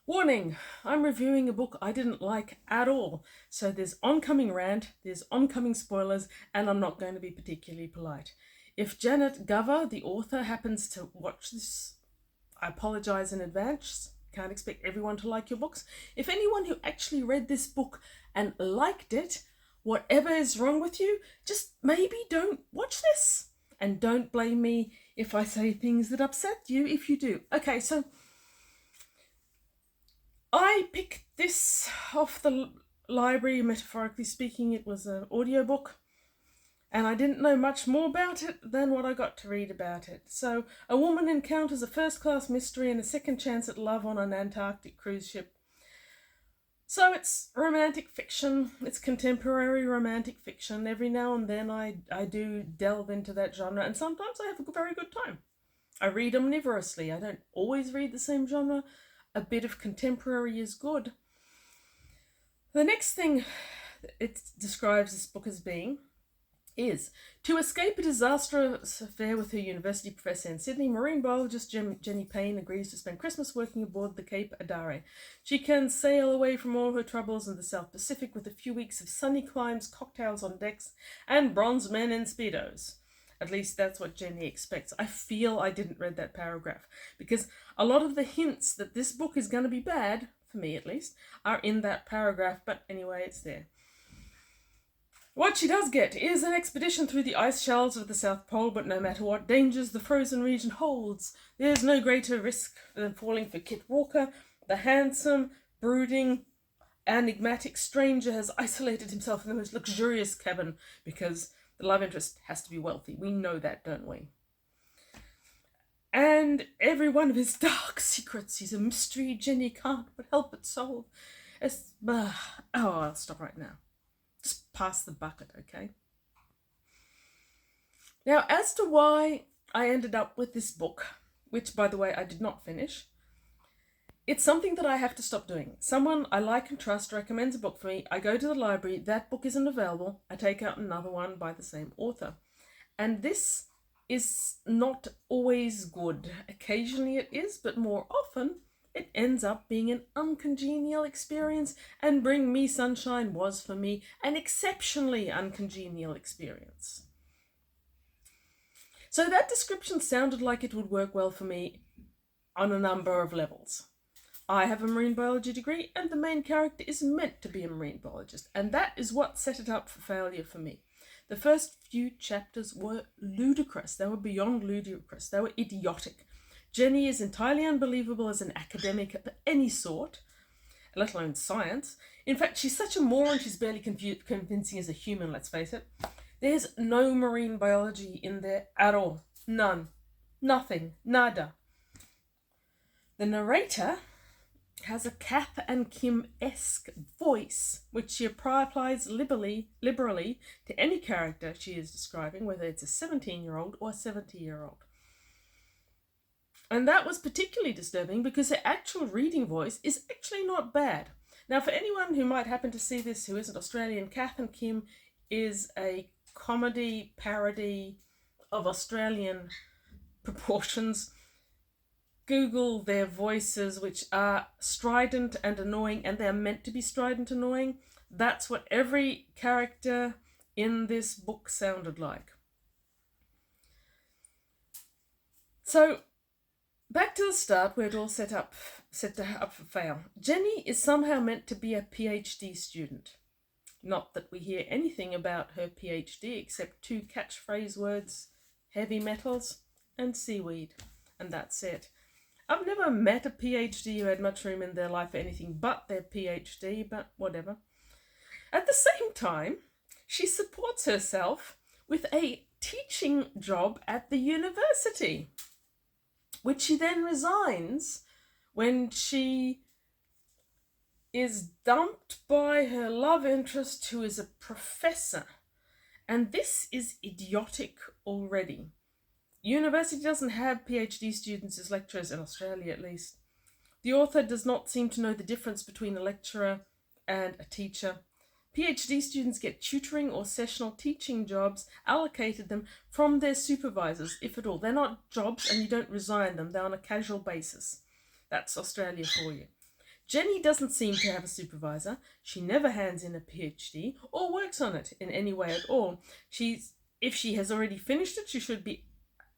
Warning, I'm reviewing a book I didn't like at all. So there's oncoming rant, there's oncoming spoilers, and I'm not going to be particularly polite. If Janet Gover, the author, happens to watch this, I apologize in advance. Can't expect everyone to like your books. If anyone who actually read this book and liked it, whatever is wrong with you, just maybe don't watch this. And don't blame me if I say things that upset you if you do. Okay, so I picked this off the library, metaphorically speaking. It was an audiobook, and I didn't know much more about it than what I got to read about it. So, a woman encounters a first-class mystery and a second chance at love on an Antarctic cruise ship. So it's romantic fiction, it's contemporary romantic fiction. Every now and then I do delve into that genre, and sometimes I have a very good time. I read omnivorously. I don't always read the same genre. A bit of contemporary is good. The next thing it describes this book as being is to escape a disastrous affair with her university professor in Sydney, marine biologist Jenny Payne agrees to spend Christmas working aboard the Cape Adare. She can sail away from all her troubles in the South Pacific with a few weeks of sunny climes, cocktails on decks, and bronze men in Speedos. At least that's what Jenny expects. I feel I didn't read that paragraph because a lot of the hints that this book is going to be bad, for me at least, are in that paragraph, but anyway, it's there. What she does get is an expedition through the ice shelves of the South Pole, but no matter what dangers the frozen region holds, there's no greater risk than falling for Kit Walker. The handsome, brooding, enigmatic stranger has isolated himself in the most luxurious cabin because the love interest has to be wealthy. We know that, don't we? And every one of his dark secrets is a mystery Jenny can't but help but solve. I'll stop right now. Just pass the bucket, okay? Now, as to why I ended up with this book, which, by the way, I did not finish, it's something that I have to stop doing. Someone I like and trust recommends a book for me. I go to the library, that book isn't available. I take out another one by the same author. And this is not always good. Occasionally it is, but more often it ends up being an uncongenial experience, and Bring Me Sunshine was, for me, an exceptionally uncongenial experience. So that description sounded like it would work well for me on a number of levels. I have a marine biology degree, and the main character is meant to be a marine biologist, and that is what set it up for failure for me. The first few chapters were ludicrous. They were beyond ludicrous. They were idiotic. Jenny is entirely unbelievable as an academic of any sort, let alone science. In fact, she's such a moron, she's barely convincing as a human, let's face it. There's no marine biology in there at all. None. Nothing. Nada. The narrator has a Kath and Kim-esque voice, which she applies liberally to any character she is describing, whether it's a 17-year-old or a 70-year-old. And that was particularly disturbing because her actual reading voice is actually not bad. Now, for anyone who might happen to see this who isn't Australian, Kath and Kim is a comedy parody of Australian proportions. Google their voices, which are strident and annoying, and they're meant to be strident and annoying. That's what every character in this book sounded like. So, back to the start, where it all set up for fail. Jenny is somehow meant to be a PhD student. Not that we hear anything about her PhD except two catchphrase words: heavy metals and seaweed. And that's it. I've never met a PhD who had much room in their life for anything but their PhD, but whatever. At the same time, she supports herself with a teaching job at the university, which she then resigns when she is dumped by her love interest, who is a professor. And this is idiotic already. University doesn't have PhD students as lecturers, in Australia at least. The author does not seem to know the difference between a lecturer and a teacher. PhD students get tutoring or sessional teaching jobs allocated them from their supervisors, if at all. They're not jobs and you don't resign them. They're on a casual basis. That's Australia for you. Jenny doesn't seem to have a supervisor. She never hands in a PhD or works on it in any way at all. If she has already finished it, she should be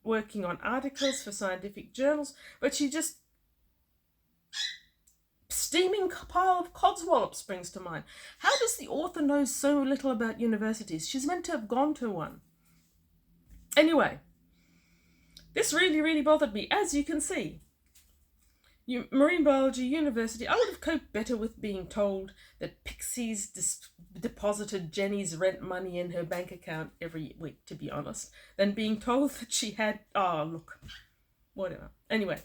working on articles for scientific journals, but she just steaming pile of codswallop springs to mind. How does the author know so little about universities? She's meant to have gone to one. Anyway, this really, really bothered me, as you can see. Marine biology university, I would have coped better with being told that Pixies deposited Jenny's rent money in her bank account every week, to be honest, than being told that she had, whatever. Anyway,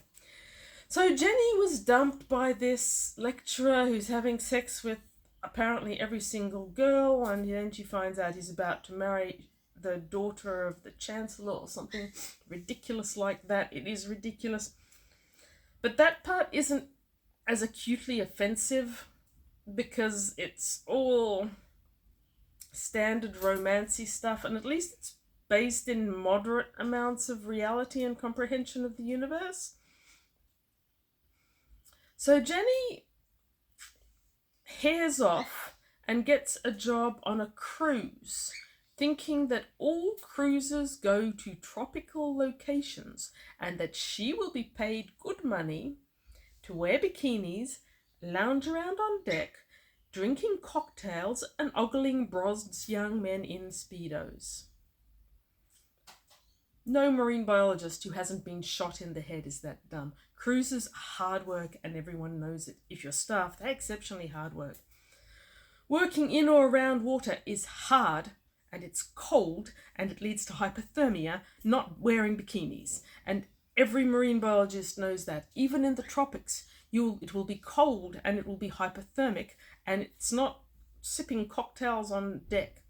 so Jenny was dumped by this lecturer who's having sex with apparently every single girl, and then she finds out he's about to marry the daughter of the chancellor or something ridiculous like that. It is ridiculous. But that part isn't as acutely offensive because it's all standard romancy stuff, and at least it's based in moderate amounts of reality and comprehension of the universe. So Jenny hairs off and gets a job on a cruise, thinking that all cruises go to tropical locations and that she will be paid good money to wear bikinis, lounge around on deck, drinking cocktails and ogling bronzed young men in Speedos. No marine biologist who hasn't been shot in the head is that dumb. Cruises are hard work and everyone knows it. If you're staff, they're exceptionally hard work. Working in or around water is hard, and it's cold, and it leads to hypothermia, not wearing bikinis. And every marine biologist knows that. Even in the tropics, it will be cold and it will be hypothermic, and it's not sipping cocktails on deck.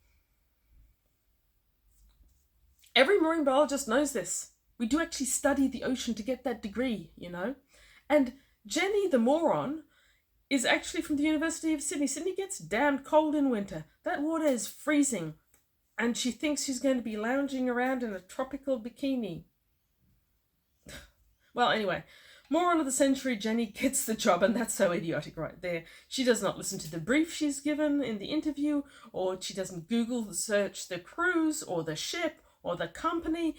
Every marine biologist knows this. We do actually study the ocean to get that degree, you know. And Jenny, the moron, is actually from the University of Sydney. Sydney gets damned cold in winter. That water is freezing. And she thinks she's going to be lounging around in a tropical bikini. Well, anyway, moron of the century, Jenny gets the job, and that's so idiotic right there. She does not listen to the brief she's given in the interview, or she doesn't Google search the cruise, or the ship, or the company.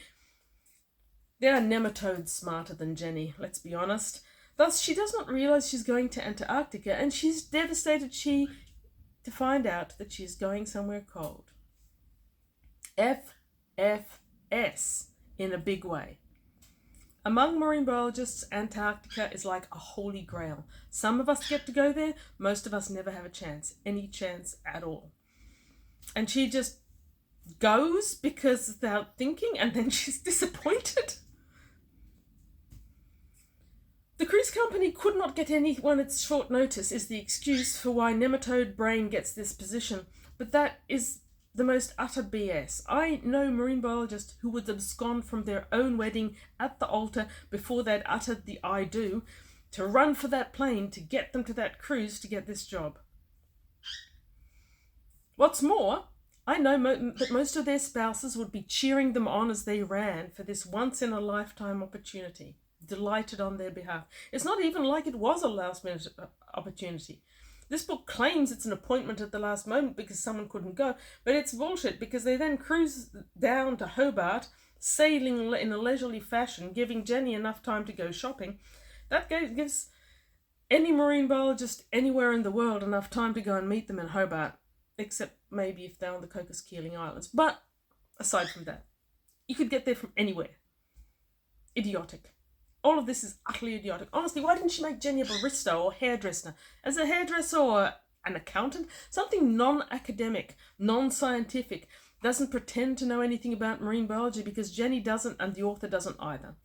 There are nematodes smarter than Jenny, let's be honest. Thus, she does not realise she's going to Antarctica, and she's devastated to find out that she's going somewhere cold. FFS in a big way. Among marine biologists, Antarctica is like a holy grail. Some of us get to go there, most of us never have a chance, any chance at all. And she just goes because without thinking, and then she's disappointed. The cruise company could not get anyone at short notice is the excuse for why nematode brain gets this position, but that is the most utter BS. I know marine biologists who would abscond from their own wedding at the altar before they'd uttered the I do to run for that plane to get them to that cruise to get this job. What's more, I know that most of their spouses would be cheering them on as they ran for this once-in-a-lifetime opportunity, delighted on their behalf. It's not even like it was a last-minute opportunity. This book claims it's an appointment at the last moment because someone couldn't go, but it's bullshit because they then cruise down to Hobart, sailing in a leisurely fashion, giving Jenny enough time to go shopping. That gives any marine biologist anywhere in the world enough time to go and meet them in Hobart, except maybe if they're on the Cocos-Keeling Islands. But aside from that, you could get there from anywhere. Idiotic. All of this is utterly idiotic. Honestly, why didn't she make Jenny a barista or hairdresser? As a hairdresser or an accountant? Something non-academic, non-scientific, doesn't pretend to know anything about marine biology because Jenny doesn't and the author doesn't either.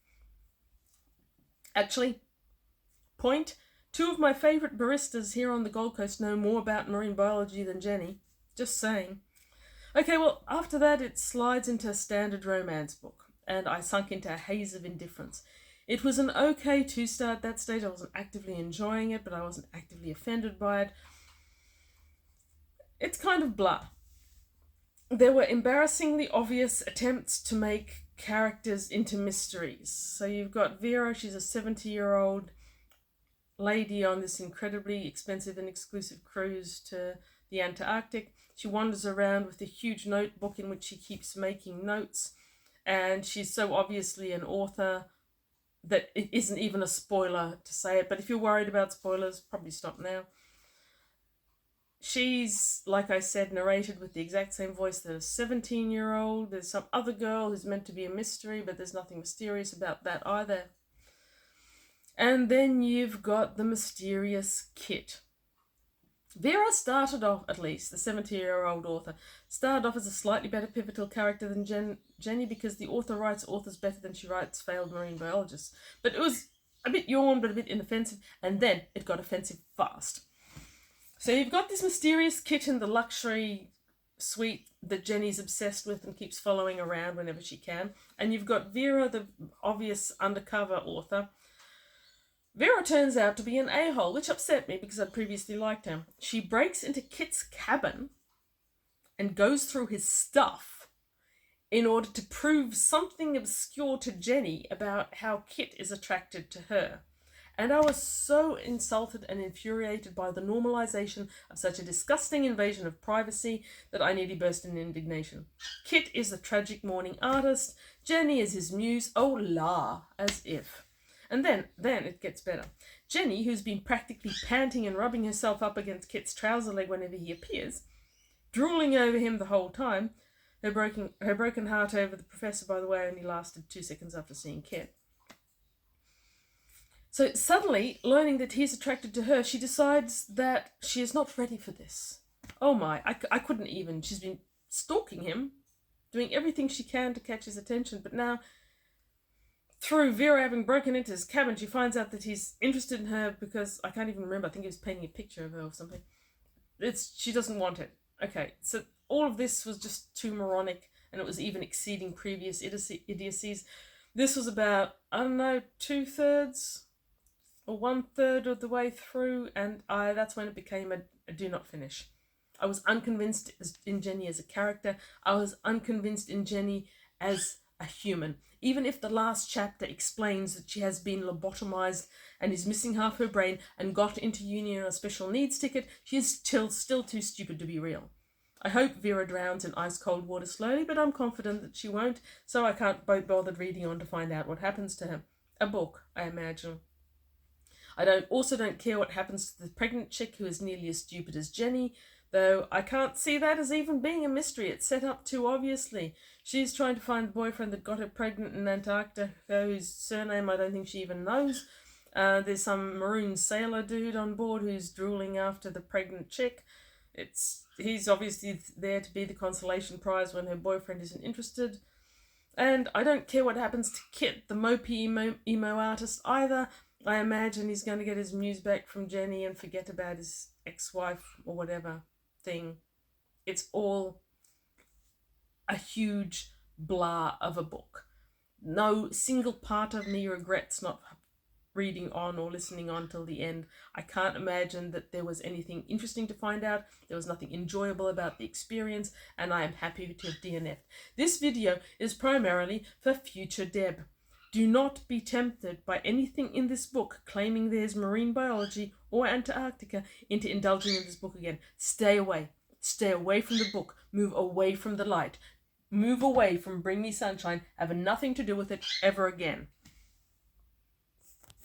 Actually, point, 2 of my favourite baristas here on the Gold Coast know more about marine biology than Jenny. Just saying. Okay, well, after that it slides into a standard romance book, and I sunk into a haze of indifference. It was an okay 2-star at that stage. I wasn't actively enjoying it, but I wasn't actively offended by it. It's kind of blah. There were embarrassingly obvious attempts to make characters into mysteries. So you've got Vera, she's a 70-year-old lady on this incredibly expensive and exclusive cruise to the Antarctic. She wanders around with a huge notebook in which she keeps making notes, and she's so obviously an author that it isn't even a spoiler to say it, but if you're worried about spoilers, probably stop now. She's, like I said, narrated with the exact same voice that a 17-year-old. There's some other girl who's meant to be a mystery, but there's nothing mysterious about that either. And then you've got the mysterious Kit. Vera started off, at least, the 70-year-old author, started off as a slightly better pivotal character than Jenny, because the author writes authors better than she writes failed marine biologists. But it was a bit yawn, but a bit inoffensive, and then it got offensive fast. So you've got this mysterious Kit in the luxury suite that Jenny's obsessed with and keeps following around whenever she can. And you've got Vera, the obvious undercover author. Vera turns out to be an a-hole, which upset me because I'd previously liked him. She breaks into Kit's cabin and goes through his stuff in order to prove something obscure to Jenny about how Kit is attracted to her. And I was so insulted and infuriated by the normalization of such a disgusting invasion of privacy that I nearly burst in indignation. Kit is a tragic mourning artist. Jenny is his muse. Oh la, as if. And then it gets better. Jenny, who's been practically panting and rubbing herself up against Kit's trouser leg whenever he appears, drooling over him the whole time. Her broken heart over the professor, by the way, only lasted 2 seconds after seeing Kit. So suddenly, learning that he's attracted to her, she decides that she is not ready for this. Oh my, I couldn't even. She's been stalking him, doing everything she can to catch his attention, but now, through Vera having broken into his cabin, she finds out that he's interested in her because, I can't even remember, I think he was painting a picture of her or something. She doesn't want it. Okay, so all of this was just too moronic, and it was even exceeding previous idiocies. This was about, I don't know, 2/3 or 1/3 of the way through, and that's when it became a do not finish. I was unconvinced in Jenny as a character. I was unconvinced in Jenny as a human. Even if the last chapter explains that she has been lobotomized and is missing half her brain and got into uni on a special needs ticket, she is still too stupid to be real. I hope Vera drowns in ice-cold water slowly, but I'm confident that she won't, so I can't be bothered reading on to find out what happens to her. A book, I imagine. I also don't care what happens to the pregnant chick who is nearly as stupid as Jenny, though I can't see that as even being a mystery. It's set up too obviously. She's trying to find the boyfriend that got her pregnant in Antarctica, whose surname I don't think she even knows. There's some maroon sailor dude on board who's drooling after the pregnant chick. He's obviously there to be the consolation prize when her boyfriend isn't interested. And I don't care what happens to Kit, the mopey emo artist, either. I imagine he's going to get his muse back from Jenny and forget about his ex-wife or whatever thing. It's all a huge blah of a book. No single part of me regrets not reading on or listening on till the end. I can't imagine that there was anything interesting to find out. There was nothing enjoyable about the experience, and I am happy to have DNF'd. This video is primarily for future Deb. Do not be tempted by anything in this book claiming there's marine biology or Antarctica into indulging in this book again. Stay away. Stay away from the book. Move away from the light. Move away from Bring Me Sunshine. Have nothing to do with it ever again.